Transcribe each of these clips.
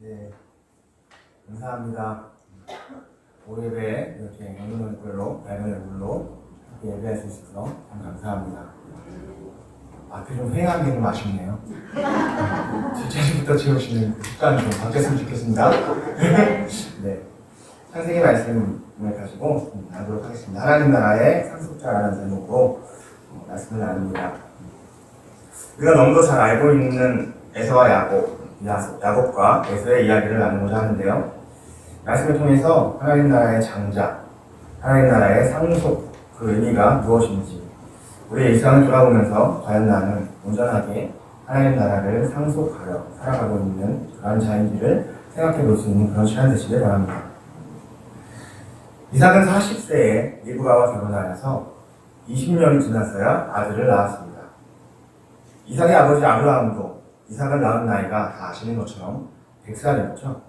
네, 감사합니다. 오예배 이렇게 오는 얼굴로, 밝은 얼굴로 예배할 수 있어서 참 감사합니다. 앞에 좀 휑한 게 좀 아쉽네요. 뒷자리부터 채우시는 그 습관이 좀 바뀌었으면 좋겠습니다. 네, 창세기 말씀을 가지고 나누도록 하겠습니다. 하나님 나라의 상속자라는 제목으로 말씀을 나눕니다. 우리가 너무도 잘 알고 있는 에서와 야곱과 에서의 이야기를 나누고자 하는데요. 말씀을 통해서 하나님 나라의 장자, 하나님 나라의 상속, 그 의미가 무엇인지, 우리의 일상을 돌아보면서 과연 나는 온전하게 하나님 나라를 상속하여 살아가고 있는 그런 자인지를 생각해 볼 수 있는 그런 시간 되시길 바랍니다. 이삭은 40세에 리브가와 결혼하여서 20년이 지났어야 아들을 낳았습니다. 이삭의 아버지 아브라함도 이삭을 낳은 나이가 다 아시는 것처럼 100살이었죠.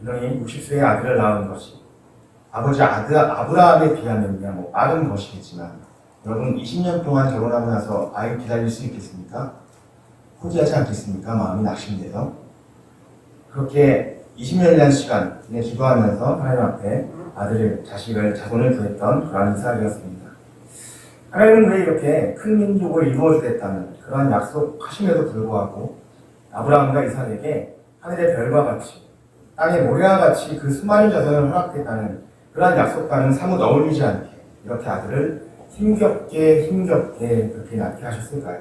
그러니 60세에 아들을 낳은 것이 아버지 아브라함에 비하면 빠른 것이겠지만, 여러분 20년 동안 결혼하고 나서 아이 기다릴 수 있겠습니까? 포기하지 않겠습니까? 마음이 낙심돼요. 그렇게 20년이라는 시간에 기도하면서 하나님 앞에 자손을 구했던 그러한 이삭이었습니다. 하나님은 왜 이렇게 큰 민족을 이루어주겠다는 그러한 약속하심에도 불구하고 아브라함과 이삭에게 하늘의 별과 같이 땅의 모래와 같이 그 수많은 자손을 허락했다는 그러한 약속과는 사뭇 어울리지 않게 이렇게 아들을 힘겹게 그렇게 낳게 하셨을까요?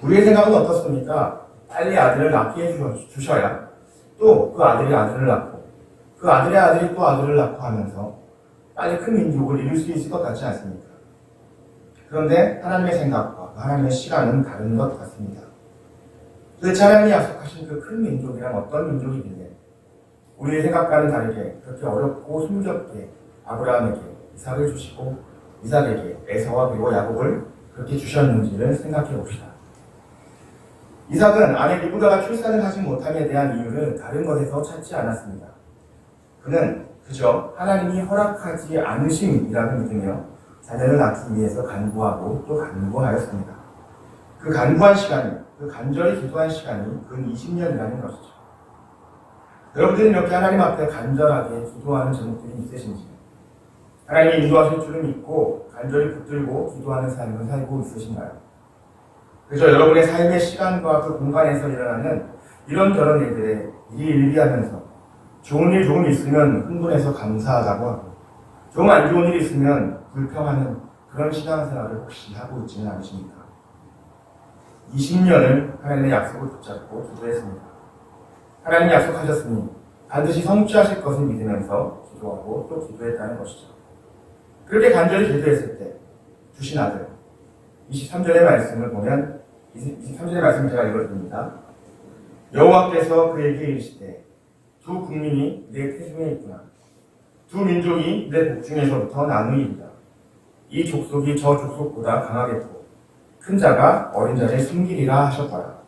우리의 생각은 어떻습니까? 빨리 아들을 낳게 해주셔야 또 그 아들이 아들을 낳고 그 아들의 아들이 또 아들을 낳고 하면서 빨리 큰 민족을 이룰 수 있을 것 같지 않습니까? 그런데 하나님의 생각과 하나님의 시간은 다른 것 같습니다. 도대체 하나님이 약속하신 그 큰 민족이란 어떤 민족이길래 우리의 생각과는 다르게 그렇게 어렵고 힘겹게 아브라함에게 이삭을 주시고 이삭에게 에서와 그리고 야곱을 그렇게 주셨는지를 생각해 봅시다. 이삭은 아내 리브가가 출산을 하지 못함에 대한 이유를 다른 것에서 찾지 않았습니다. 그는 그저 하나님이 허락하지 않으심이라고 믿으며 자녀를 낳기 위해서 간구하고 또 간구하였습니다. 그 간구한 시간이, 그 간절히 기도한 시간이 근 20년이라는 것이죠. 여러분들은 이렇게 하나님 앞에 간절하게 기도하는 제목들이 있으신지, 하나님이 인도하실 줄을 믿고 간절히 붙들고 기도하는 삶을 살고 있으신가요? 그저 여러분의 삶의 시간과 그 공간에서 일어나는 이런저런 일들에 일비하면서 좋은 일 조금 있으면 흥분해서 감사하다고 하고 좀 안 좋은 일이 있으면 불평하는 그런 신앙생활을 혹시 하고 있지는 않으십니까? 20년을 하나님의 약속을 붙잡고 기도했습니다. 하나님이 약속하셨으니 반드시 성취하실 것을 믿으면서 기도하고 또 기도했다는 것이죠. 그렇게 간절히 기도했을 때 주신 아들, 23절의 말씀을 보면 23절의 말씀을 제가 읽어드립니다. 여호와께서 그에게 이르시되 두 국민이 내 태중에 있구나. 두 민족이 내 복중에서부터 나누이리라. 이 족속이 저 족속보다 강하겠고 큰 자가 어린 자를 숨기리라 하셨더라.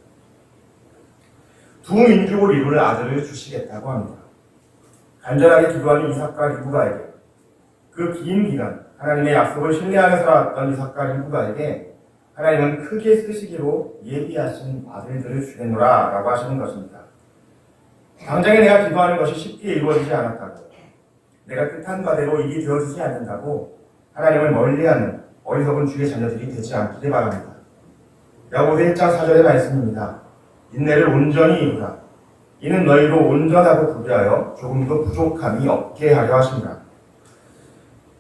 두 민족을 이룰 아들을 주시겠다고 합니다. 간절하게 기도하는 이삭과 리브가에게, 그 긴 기간 하나님의 약속을 신뢰하며 살아왔던 이삭과 리브가에게 하나님은 크게 쓰시기로 예비하신 아들들을 주겠노라 라고 하시는 것입니다. 당장에 내가 기도하는 것이 쉽게 이루어지지 않았다고, 내가 뜻한 바대로 일이 되어지지 않는다고 하나님을 멀리하는 어리석은 주의 자녀들이 되지 않기를 바랍니다. 야고보 1장 4절의 말씀입니다. 인내를 온전히 이루라. 이는 너희로 온전하고 구비하여 조금도 부족함이 없게 하려 하십니다.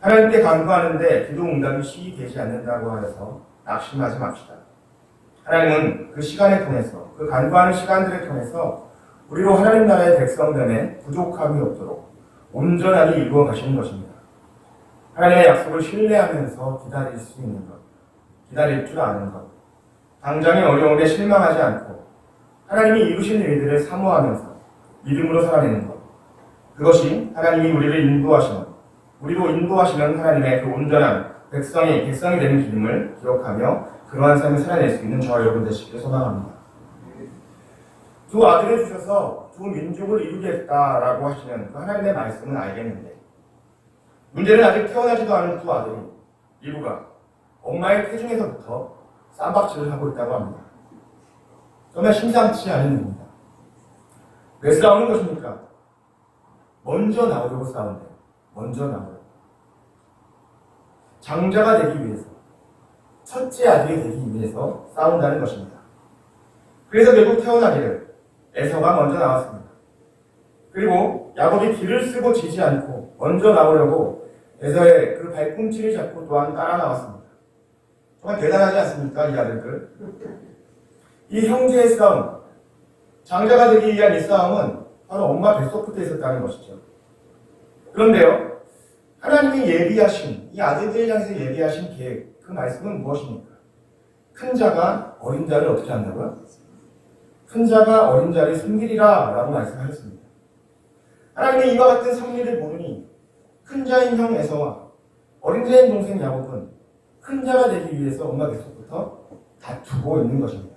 하나님께 간구하는데 기도 응답이 쉬이 되지 않는다고 하여서 낙심하지 맙시다. 하나님은 그 시간을 통해서, 그 간구하는 시간들을 통해서 우리로 하나님 나라의 백성됨에 부족함이 없도록 온전하게 이루어 가시는 것입니다. 하나님의 약속을 신뢰하면서 기다릴 수 있는 것, 기다릴 줄 아는 것, 당장의 어려움에 실망하지 않고 하나님이 이루신 일들을 사모하면서 믿음으로 살아내는 것, 그것이 하나님이 우리로 인도하시는 하나님의 그 온전한 백성이 되는 기름을 기억하며 그러한 삶을 살아낼 수 있는 저와 여러분 되시기를 소망합니다. 두 아들을 주셔서 두 민족을 이루겠다라고 하시는 그 하나님의 말씀은 알겠는데, 문제는 아직 태어나지도 않은 두 아들이 리브가 엄마의 태중에서부터 쌈박질을 하고 있다고 합니다. 정말 심상치 않은 일입니다. 왜 싸우는 것입니까? 먼저 나오려고 싸운대요. 먼저 나오려고. 장자가 되기 위해서, 첫째 아들이 되기 위해서 싸운다는 것입니다. 그래서 결국 태어나기를 에서가 먼저 나왔습니다. 그리고 야곱이 길을 쓰고 지지 않고 먼저 나오려고 에서의 그 발꿈치를 잡고 또한 따라 나왔습니다. 정말 대단하지 않습니까? 이 아들들. 이 형제의 싸움, 장자가 되기 위한 이 싸움은 바로 엄마 뱃속부터 있었다는 것이죠. 그런데요, 하나님이 예비하신, 이 아들들을 향해서 예비하신 계획, 그 말씀은 무엇입니까? 큰 자가 어린 자를 어떻게 한다고요? 큰 자가 어린 자를 섬기리라 라고 말씀하셨습니다. 하나님의 이와 같은 섭리를 보느니 큰 자인 형 에서와 어린 자인 동생 야곱은 큰 자가 되기 위해서 엄마 뱃속부터 다투고 있는 것입니다.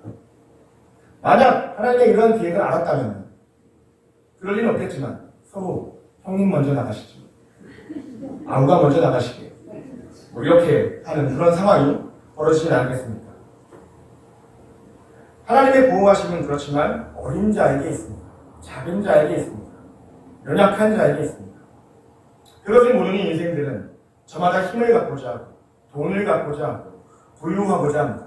만약 하나님의 이러한 계획을 알았다면 그럴 리는 없겠지만 서로 형님 먼저 나가시죠. 아우가 먼저 나가시게. 뭐 이렇게 하는 그런 상황이 벌어지진 않겠습니까? 하나님의 보호하심은 그렇지만 어린 자에게 있습니다. 작은 자에게 있습니다. 연약한 자에게 있습니다. 그것을 모르는 인생들은 저마다 힘을 갖고자 하고 돈을 갖고자 하고 부유하고자 합니다.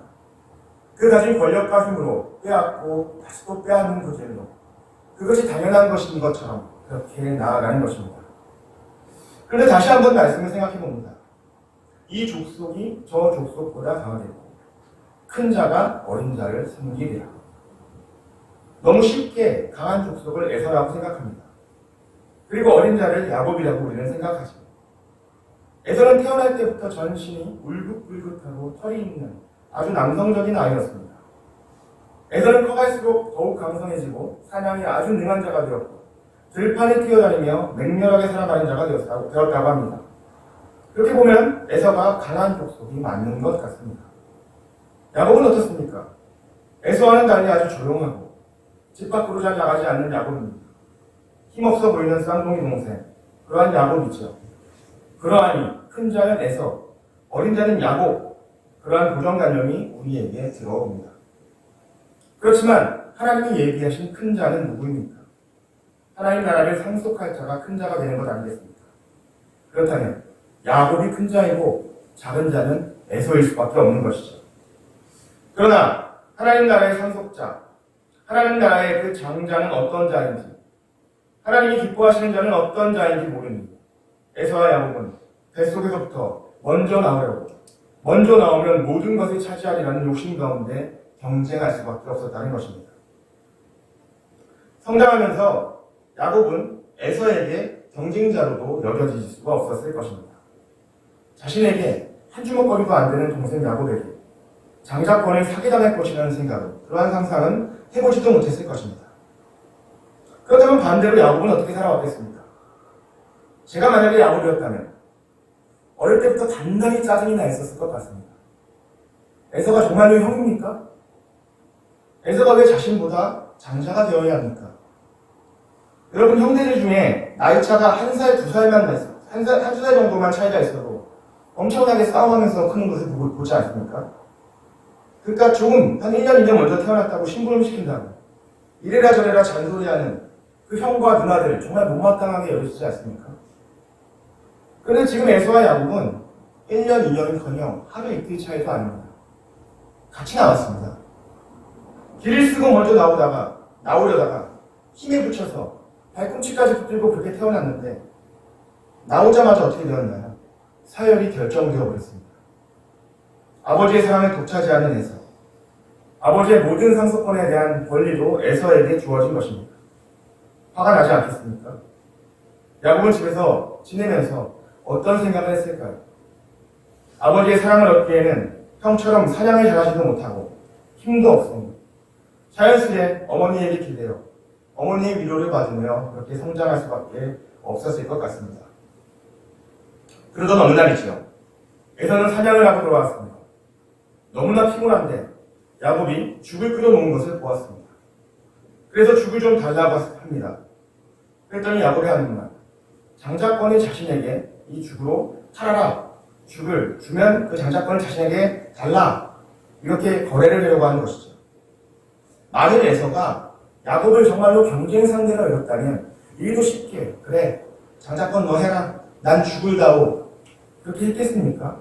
그 가진 권력과 힘으로 빼앗고 다시 또 빼앗는 그 길로 그것이 당연한 것인 것처럼 그렇게 나아가는 것입니다. 그런데 다시 한번 말씀을 생각해 봅니다. 이 족속이 저 족속보다 강하되고 큰 자가 어린 자를 섬기리라. 너무 쉽게 강한 족속을 에서라고 생각합니다. 그리고 어린 자를 야곱이라고 우리는 생각하죠. 에서는 태어날 때부터 전신이 울긋불긋하고 털이 있는 아주 남성적인 아이였습니다. 에서는 커갈수록 더욱 강성해지고 사냥에 아주 능한 자가 되었고 들판에 뛰어다니며 맹렬하게 살아가는 자가 되었다고 합니다. 그렇게 보면 에서가 강한 족속이 맞는 것 같습니다. 야곱은 어떻습니까? 에서와는 달리 아주 조용하고 집 밖으로 잘 나가지 않는 야곱입니다. 힘없어 보이는 쌍둥이 동생, 그러한 야곱이죠. 그러하니 큰 자는 에서, 어린 자는 야곱, 그러한 고정관념이 우리에게 들어옵니다. 그렇지만 하나님이 예비하신 큰 자는 누구입니까? 하나님 나라를 상속할 자가 큰 자가 되는 것 아니겠습니까? 그렇다면 야곱이 큰 자이고 작은 자는 에서일 수밖에 없는 것이죠. 그러나 하나님 나라의 상속자, 하나님 나라의 그 장자는 어떤 자인지, 하나님이 기뻐하시는 자는 어떤 자인지 모르니 에서와 야곱은 뱃속에서부터 먼저 나오려고, 먼저 나오면 모든 것을 차지하리라는 욕심 가운데 경쟁할 수밖에 없었다는 것입니다. 성장하면서 야곱은 에서에게 경쟁자로도 여겨질 수가 없었을 것입니다. 자신에게 한 주먹거리도 안 되는 동생 야곱에게 장자권을 사기당할 것이라는 생각은, 그러한 상상은 해보지도 못했을 것입니다. 그렇다면 반대로 야곱은 어떻게 살아왔겠습니까? 제가 만약에 야곱이었다면 어릴 때부터 단단히 짜증이 나 있었을 것 같습니다. 에서가 정말로 형입니까? 에서가 왜 자신보다 장자가 되어야 합니까? 여러분, 형제들 중에 나이차가 한 살, 두 살만 한두 살 정도만 차이가 있어도 엄청나게 싸움하면서 크는 것을 보지 않습니까? 그러니까 조금 한 1년, 2년 먼저 태어났다고 심부름 시킨다고 이래라 저래라 잔소리하는 그 형과 누나들 정말 못마땅하게 여기지 않습니까? 그런데 지금 에서와 야곱은 1년, 2년은커녕 하루 이틀 차이도 아닙니다. 같이 나왔습니다. 길을 쓰고 먼저 나오려다가 힘에 붙여서 발꿈치까지 붙들고 그렇게 태어났는데 나오자마자 어떻게 되었나요? 사열이 결정되어 버렸습니다. 아버지의 사랑을 독차지하는 에서, 아버지의 모든 상속권에 대한 권리도 에서에게 주어진 것입니다. 화가 나지 않겠습니까? 야곱은 집에서 지내면서 어떤 생각을 했을까요? 아버지의 사랑을 얻기에는 형처럼 사냥을 잘하지도 못하고 힘도 없으니 자연스레 어머니에게 기대어 어머니의 위로를 받으며 그렇게 성장할 수밖에 없었을 것 같습니다. 그러던 어느 날이지요. 에서는 사냥을 하고 돌아왔습니다. 너무나 피곤한데 야곱이 죽을 끓여놓은 것을 보았습니다. 그래서 죽을 좀 달라고 합니다. 그랬더니 야곱이 하는 말, 장자권을 자신에게 이 죽으로 팔아라. 죽을 주면 그 장자권을 자신에게 달라. 이렇게 거래를 하려고 하는 것이죠. 만일 에서가 야곱을 정말로 경쟁 상대로 여겼다면 이리도 쉽게 그래 장자권 너 해라 난 죽을다오 그렇게 했겠습니까?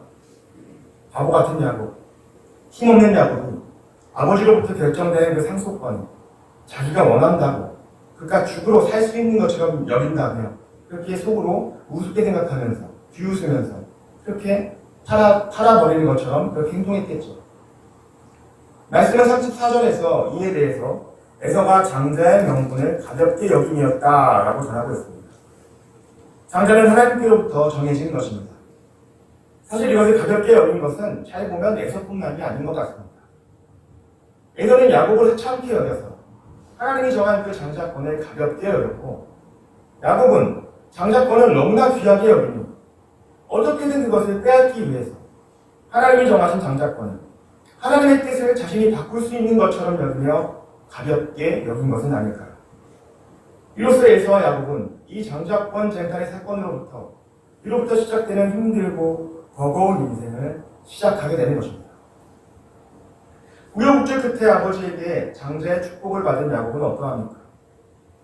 바보 같은 야곱, 힘없는 야곱이 아버지로부터 결정된 그 상속권을 자기가 원한다고 그러니까 죽으로 살 수 있는 것처럼 여긴다며 그렇게 속으로 우습게 생각하면서 비웃으면서 그렇게 팔아버리는 것처럼 그렇게 행동했겠죠. 말씀은 34절에서 이에 대해서 에서가 장자의 명분을 가볍게 여김이었다라고 전하고 있습니다. 장자는 하나님께로부터 정해진 것입니다. 사실 이것을 가볍게 여긴 것은 잘 보면 에서뿐만이 아닌 것 같습니다. 에서는 야곱을 하찮게 여겨서 하나님이 정한 그 장자권을 가볍게 여겼고 야곱은 장자권을 너무나 귀하게 여기니 어떻게든 그것을 빼앗기 위해서 하나님이 정하신 장자권을 하나님의 뜻을 자신이 바꿀 수 있는 것처럼 여기며 가볍게 여긴 것은 아닐까요? 이로써 에서와 야곱은 이 장자권 쟁탈의 사건으로부터 시작되는 힘들고 버거운 인생을 시작하게 되는 것입니다. 우여곡절 끝에 아버지에게 장자의 축복을 받은 야곱은 어떠합니까?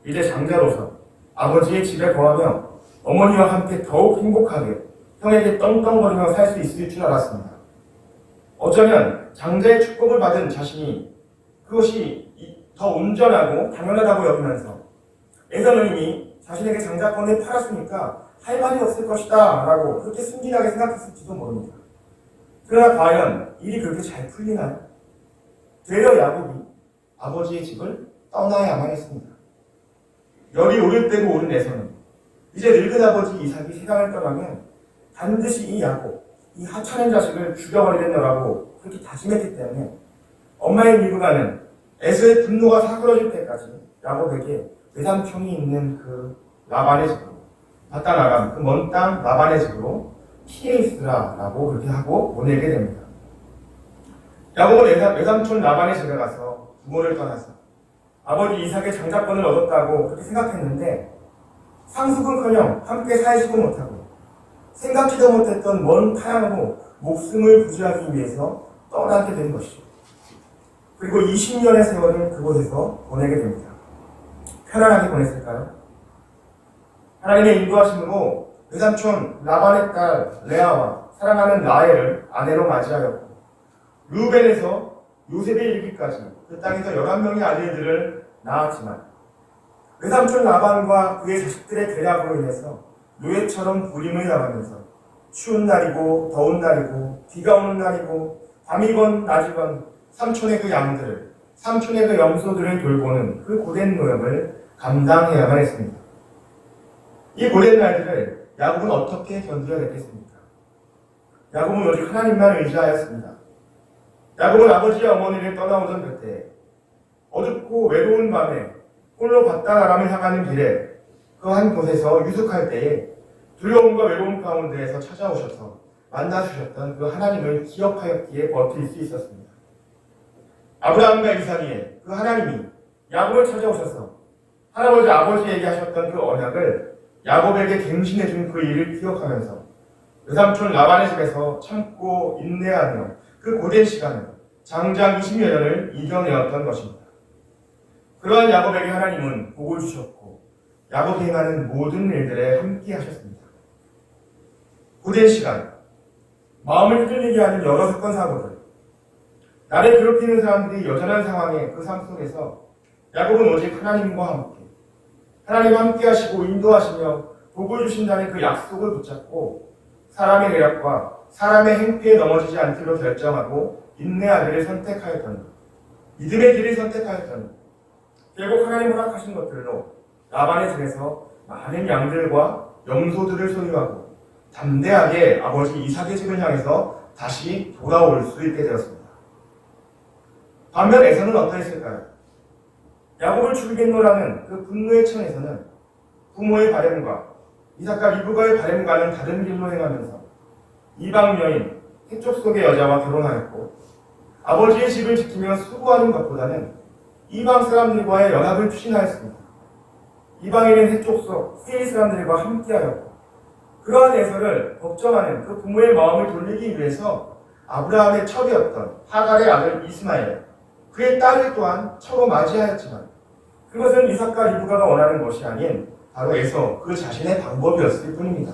이제 장자로서 아버지의 집에 거하며 어머니와 함께 더욱 행복하게 형에게 떵떵거리며 살 수 있을 줄 알았습니다. 어쩌면 장자의 축복을 받은 자신이 그것이 더 온전하고 당연하다고 여기면서 에서는 이미 자신에게 장자권을 팔았으니까 할 말이 없을 것이다 라고 그렇게 순진하게 생각했을지도 모릅니다. 그러나 과연 일이 그렇게 잘 풀리나요? 되려 야곱이 아버지의 집을 떠나야만 했습니다. 열이 오를 때고 오른 에서는 이제 늙은 아버지 이삭이 세상을 떠나면 반드시 이 야곱, 이 하찮은 자식을 죽여버리겠노라고 그렇게 다짐했기 때문에 엄마의 미루가는 에서의 분노가 사그러질 때까지 야곱에게 외삼촌이 있는 그 라반의 집으로 바다나람 그 먼 땅 라반의 집으로 피해 있으라라고 그렇게 하고 보내게 됩니다. 야곱은 외삼촌 라반의 집에 가서 부모를 떠나서 아버지 이삭의 장자권을 얻었다고 그렇게 생각했는데 상속은커녕 함께 살지도 못하고 생각지도 못했던 먼 타향으로 목숨을 부지하기 위해서 떠나게 된 것이죠. 그리고 20년의 세월을 그곳에서 보내게 됩니다. 편안하게 보냈을까요? 하나님의 인도하심으로 외삼촌 라반의 딸 레아와 사랑하는 라헬을 아내로 맞이하였고 루벤에서 요셉에 이르기까지 그 땅에서 11명의 아들들을 낳았지만 외삼촌 라반과 그의 자식들의 계략으로 인해서 노예처럼 부림을 당하면서 추운 날이고 더운 날이고 비가 오는 날이고 밤이건 낮이건 삼촌의 그 양들을 삼촌의 그 염소들을 돌보는 그 고된 노역을 감당해야만 했습니다. 이 고된 날들을 야곱은 어떻게 견뎌냈겠습니까? 야곱은 오직 하나님만 의지하였습니다. 야곱은 아버지와 어머니를 떠나오던 그때 어둡고 외로운 밤에 홀로 바다나람을 향하는 길에 그 한 곳에서 유숙할 때에 두려움과 외로움 가운데에서 찾아오셔서 만나주셨던 그 하나님을 기억하였기에 버틸 수 있었습니다. 아브라함과 이삭의 그 하나님이 야곱을 찾아오셔서 할아버지 아버지에게 하셨던 그 언약을 야곱에게 갱신해 준 그 일을 기억하면서 외삼촌 라반의 집에서 참고 인내하며 그 고된 시간을 장장 20여 년을 이겨내었던 것입니다. 그러한 야곱에게 하나님은 복을 주셨고 야곱이 행하는 모든 일들에 함께 하셨습니다. 고된 시간, 마음을 흔들리게 하는 여러 사건 사고들, 나를 괴롭히는 사람들이 여전한 상황의 그 삶 속에서 야곱은 오직 하나님과 함께 하나님과 함께 하시고 인도하시며 복을 주신다는 그 약속을 붙잡고 사람의 계략과 사람의 행패에 넘어지지 않기로 결정하고 인내하기를 선택하였던 것, 믿음의 길을 선택하였던 것, 결국 하나님 허락하신 것들로 라반의 집에서 많은 양들과 염소들을 소유하고 담대하게 아버지 이삭의 집을 향해서 다시 돌아올 수 있게 되었습니다. 반면 에서는 어떠했을까요? 야곱을 죽이겠노라는 그 분노의 천에서는 부모의 바램과 이삭과 리브가의 바램과는 다른 길로 행하면서 이방 여인 해쪽 속의 여자와 결혼하였고 아버지의 집을 지키며 수고하는 것보다는 이방 사람들과의 연합을 추진하였습니다. 이방인은 해쪽 속 세일 사람들과 함께하였고 그러한 에서를 걱정하는 그 부모의 마음을 돌리기 위해서 아브라함의 첩이었던 하갈의 아들 이스마엘 그의 딸을 또한 처로 맞이하였지만 그것은 이삭과 리브가가 원하는 것이 아닌 바로 에서 그 자신의 방법이었을 뿐입니다.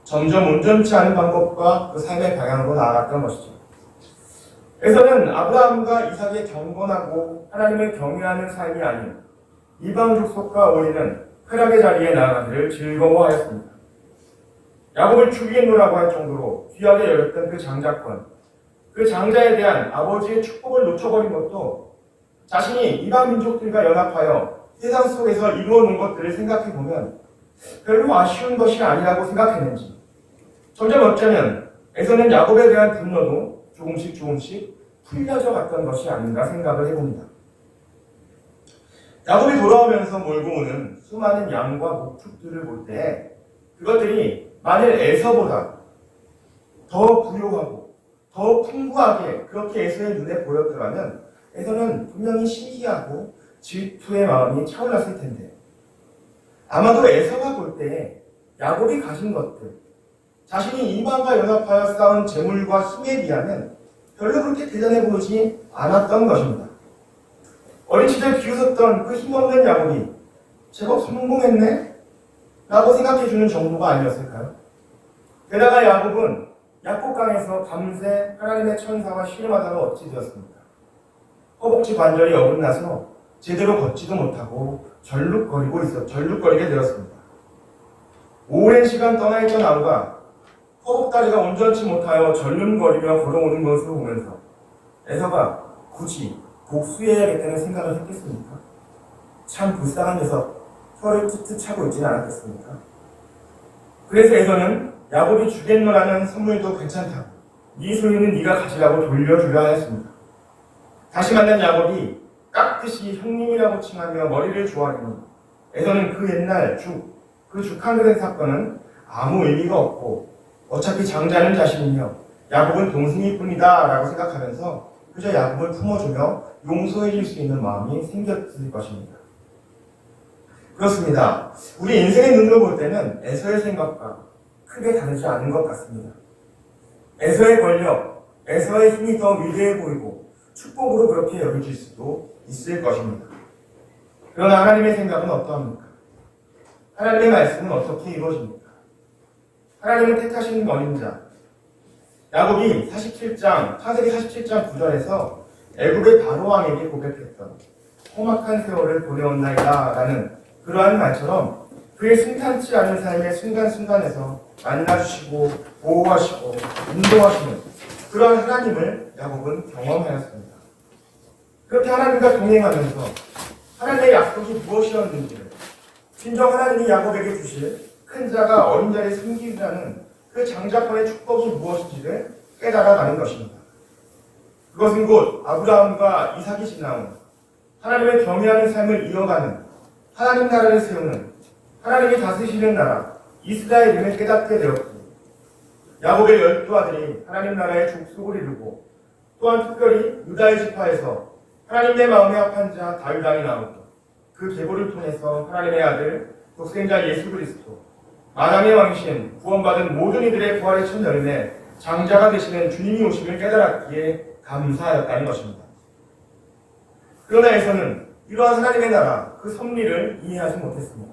점점 온전치 않은 방법과 그 삶의 방향으로 나아갔던 것이죠. 에서는 아브라함과 이삭의 경건하고 하나님을 경외하는 삶이 아닌 이방 족속과 어울리는 쾌락의 자리에 나아가기를 즐거워하였습니다. 야곱을 죽이겠노라고 할 정도로 귀하게 여겼던 그 장자권, 그 장자에 대한 아버지의 축복을 놓쳐버린 것도 자신이 이방 민족들과 연합하여 세상 속에서 이루어놓은 것들을 생각해보면 별로 아쉬운 것이 아니라고 생각했는지, 점점 어쩌면 에서는 야곱에 대한 분노도 조금씩 풀려져 갔던 것이 아닌가 생각을 해봅니다. 야곱이 돌아오면서 몰고 오는 수많은 양과 목축들을 볼 때 그것들이 만일 에서보다 더 부요하고 더 풍부하게 그렇게 에서의 눈에 보였더라면 에서는 분명히 시기하고 질투의 마음이 차올랐을 텐데, 아마도 에서가 볼 때 야곱이 가진 것들, 자신이 이방과 연합하여 쌓은 재물과 힘에 비하면 별로 그렇게 대단해 보이지 않았던 것입니다. 어린 시절 비웃었던 그 힘없는 야곱이 제법 성공했네? 라고 생각해주는 정도가 아니었을까요? 게다가 야곱은 약곡강에서 밤새 하나님의 천사와 씨름하다가 어찌 되었습니까? 허벅지 관절이 어긋나서 제대로 걷지도 못하고 절룩거리게 되었습니다. 오랜 시간 떠나있던 나무가 허벅다리가 온전치 못하여 절름거리며 걸어오는 것을 보면서 에서가 굳이 복수해야겠다는 생각을 했겠습니까? 참 불쌍한 녀석, 혀를 툭툭 차고 있지는 않았겠습니까? 그래서 에서는 야곱이 주겠노라는 선물도 괜찮다고, 네 소유는 네가 가지라고 돌려주려 하였습니다. 다시 만난 야곱이 깍듯이 형님이라고 칭하며 머리를 조아리니 에서는 그 옛날 그 죽 한 그릇 사건은 아무 의미가 없고 어차피 장자는 자신이며 야곱은 동생일 뿐이다 라고 생각하면서 그저 야곱을 품어주며 용서해 줄 수 있는 마음이 생겼을 것입니다. 그렇습니다. 우리 인생의 눈으로 볼 때는 에서의 생각과 크게 다르지 않은 것 같습니다. 에서의 권력, 에서의 힘이 더 위대해 보이고 축복으로 그렇게 여겨질 수도 있을 것입니다. 그러나 하나님의 생각은 어떠합니까? 하나님의 말씀은 어떻게 이루어집니까? 하나님은 택하신 어린 자, 야곱이 창세기 47장 9절에서 애굽의 바로왕에게 고백했던 험악한 세월을 보내었나이다 라는 그러한 말처럼 그의 순탄치 않은 삶의 순간순간에서 만나주시고 보호하시고 인도하시는 그러한 하나님을 야곱은 경험하였습니다. 그렇게 하나님과 동행하면서 하나님의 약속이 무엇이었는지를, 진정 하나님이 야곱에게 주실 큰 자가 어린 자를 섬기라는 그 장자권의 축복이 무엇인지를 깨달아가는 것입니다. 그것은 곧 아브라함과 이삭이 지나온 하나님을 경외하는 삶을 이어가는 하나님 나라를 세우는 하나님이 다스리시는 나라 이스라엘임을 깨닫게 되었고, 야곱의 12아들이 하나님 나라의 족속을 이루고, 또한 특별히 유다의 지파에서 하나님의 마음에 합한 자 다윗 왕이 나오고, 그 계보를 통해서 하나님의 아들 독생자 예수 그리스도, 만왕의 왕이신 구원받은 모든 이들의 부활의 첫 여름에 장자가 되시는 주님이 오심을 깨달았기에 감사하였다는 것입니다. 그러나 에서는 이러한 하나님의 나라, 그 섭리를 이해하지 못했습니다.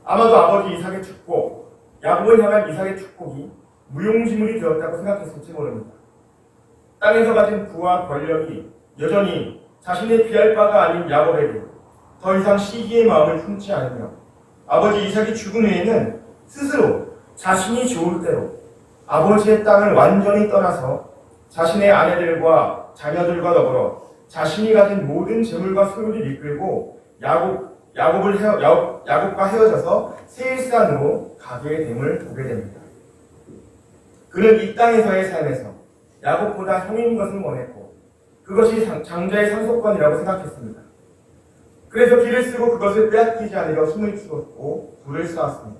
아마도 아버지 이삭의 축복, 야곱을 향한 이삭의 축복이 무용지물이 되었다고 생각했을지 모릅니다. 땅에서 가진 부와 권력이 여전히 자신의 비할 바가 아닌 야곱에게 더 이상 시기의 마음을 품지 않으며, 아버지 이삭이 죽은 후에는 스스로 자신이 좋을 대로 아버지의 땅을 완전히 떠나서 자신의 아내들과 자녀들과 더불어 자신이 가진 모든 재물과 소유를 이끌고 야곱과 헤어져서 세일산으로 가게 됨을 보게 됩니다. 그는 이 땅에서의 삶에서 야곱보다 형인 것을 원했고 그것이 장자의 상속권이라고 생각했습니다. 그래서 길을 쓰고 그것을 빼앗기지 않으려 힘을 키웠고 부를 쌓았습니다.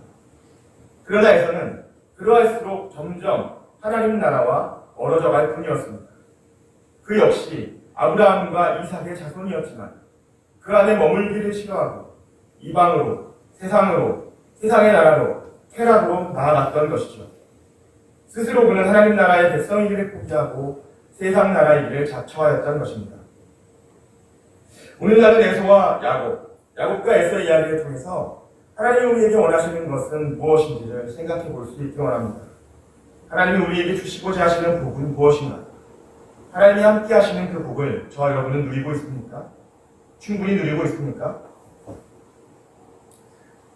그러나 에서는 그러할수록 점점 하나님 나라와 멀어져 갈 뿐이었습니다. 그 역시 아브라함과 이삭의 자손이었지만 그 안에 머물기를 싫어하고 이방으로, 세상의 나라로, 쾌락으로 나아갔던 것이죠. 스스로 그는 하나님 나라의 백성이기를 포기하고 세상 나라이기를 자처하였던 것입니다. 오늘날은 에서와 야곱, 야곱과 에서의 이야기를 통해서 하나님이 우리에게 원하시는 것은 무엇인지를 생각해 볼 수 있기 원합니다. 하나님이 우리에게 주시고자 하시는 복은 무엇인가? 하나님이 함께 하시는 그 복을 저와 여러분은 누리고 있습니까? 충분히 누리고 있습니까?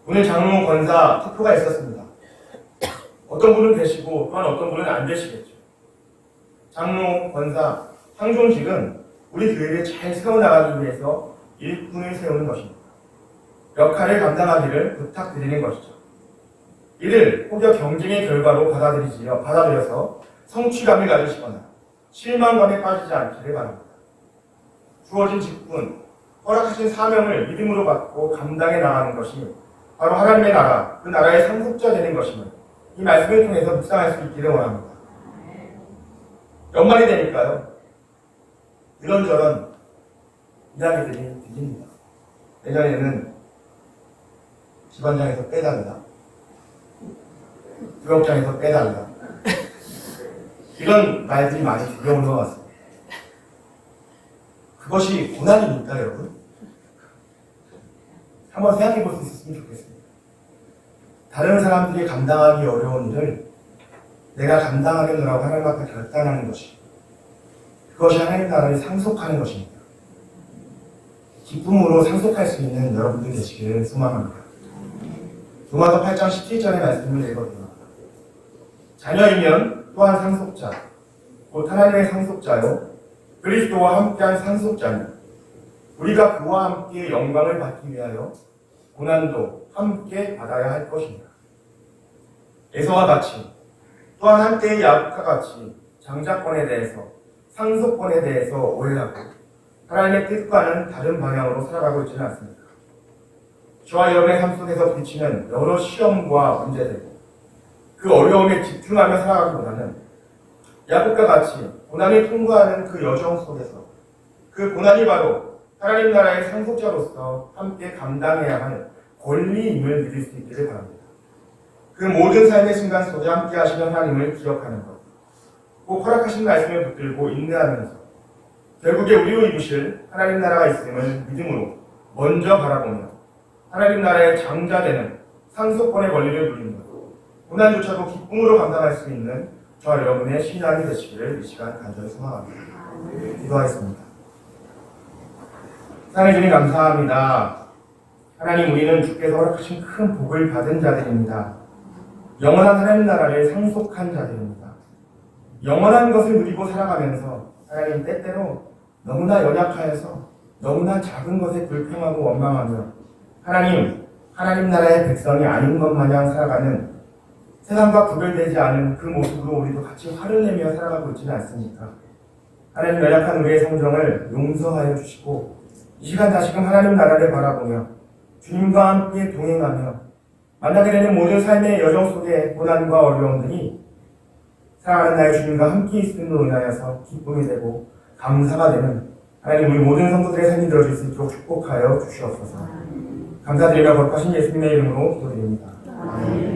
오늘 장로 권사 투표가 있었습니다. 어떤 분은 되시고 또한 어떤 분은 안 되시겠죠. 장로, 권사, 상종직은 우리 교회를 잘 세워나가기 위해서 일꾼을 세우는 것입니다. 역할을 감당하기를 부탁드리는 것이죠. 이를 혹여 경쟁의 결과로 받아들여서 성취감을 가지시거나 실망감에 빠지지 않기를 바랍니다. 주어진 직분, 허락하신 사명을 믿음으로 받고 감당해 나가는 것이 바로 하나님의 나라, 그 나라의 상속자 되는 것임을 이 말씀을 통해서 묵상할 수 있기를 원합니다. 연말이 되니까요, 이런저런 이야기들이 들립니다. 예전에는 집안장에서 빼달라, 부역장에서 빼달라, 이런 말들이 많이 들려오는 것 같습니다. 그것이 고난입니까, 여러분? 한번 생각해 볼 수 있었으면 좋겠습니다. 다른 사람들이 감당하기 어려운 일을 내가 감당하겠노라고 하나님 앞에 결단하는 것이, 그것이 하나님 나라를 상속하는 것입니다. 기쁨으로 상속할 수 있는 여러분들 되시기를 소망합니다. 로마서 8장 17절의 말씀을 읽어드립니다. 자녀이면 또한 상속자, 곧 하나님의 상속자요 그리스도와 함께한 상속자니 우리가 그와 함께 영광을 받기 위하여 고난도 함께 받아야 할 것입니다. 에서와 같이 또한 한때의 야곱과 같이 장자권에 대해서, 상속권에 대해서 오해하고 하나님의 뜻과는 다른 방향으로 살아가고 있지는 않습니다. 저와 여러분의 삶 속에서 부딪히는 여러 시험과 문제들, 그 어려움에 집중하며 살아가기보다는 야곱과 같이 고난을 통과하는 그 여정 속에서 그 고난이 바로 하나님 나라의 상속자로서 함께 감당해야 할 권리임을 믿을 수 있기를 바랍니다. 그 모든 삶의 순간 속에 함께 하시는 하나님을 기억하는 것, 꼭 허락하신 말씀을 붙들고 인내하면서 결국에 우리로 이루실 하나님 나라가 있음을 믿음으로 먼저 바라보며 하나님 나라의 장자되는 상속권의 권리를 누리는 것, 고난조차도 기쁨으로 감당할 수 있는 저와 여러분의 신앙이 되시기를 이 시간 간절히 소망합니다. 기도하겠습니다. 사랑해 주님 감사합니다. 하나님, 우리는 주께서 허락하신 큰 복을 받은 자들입니다. 영원한 하나님 나라를 상속한 자들입니다. 영원한 것을 누리고 살아가면서 하나님 때때로 너무나 연약하여서 너무나 작은 것에 불평하고 원망하며 하나님 나라의 백성이 아닌 것 마냥 살아가는 세상과 구별되지 않은 그 모습으로 우리도 같이 화를 내며 살아가고 있지는 않습니까? 하나님, 연약한 우리의 성정을 용서하여 주시고 이 시간 다시금 하나님 나라를 바라보며 주님과 함께 동행하며 만나게 되는 모든 삶의 여정 속의 고난과 어려움들이 사랑하는 나의 주님과 함께 있음으로 인하여서 기쁨이 되고 감사가 되는 하나님, 우리 모든 성도들의 삶이 되어질 수 있도록 축복하여 주시옵소서. 감사드리며 거룩하신 예수님의 이름으로 기도드립니다. 아멘.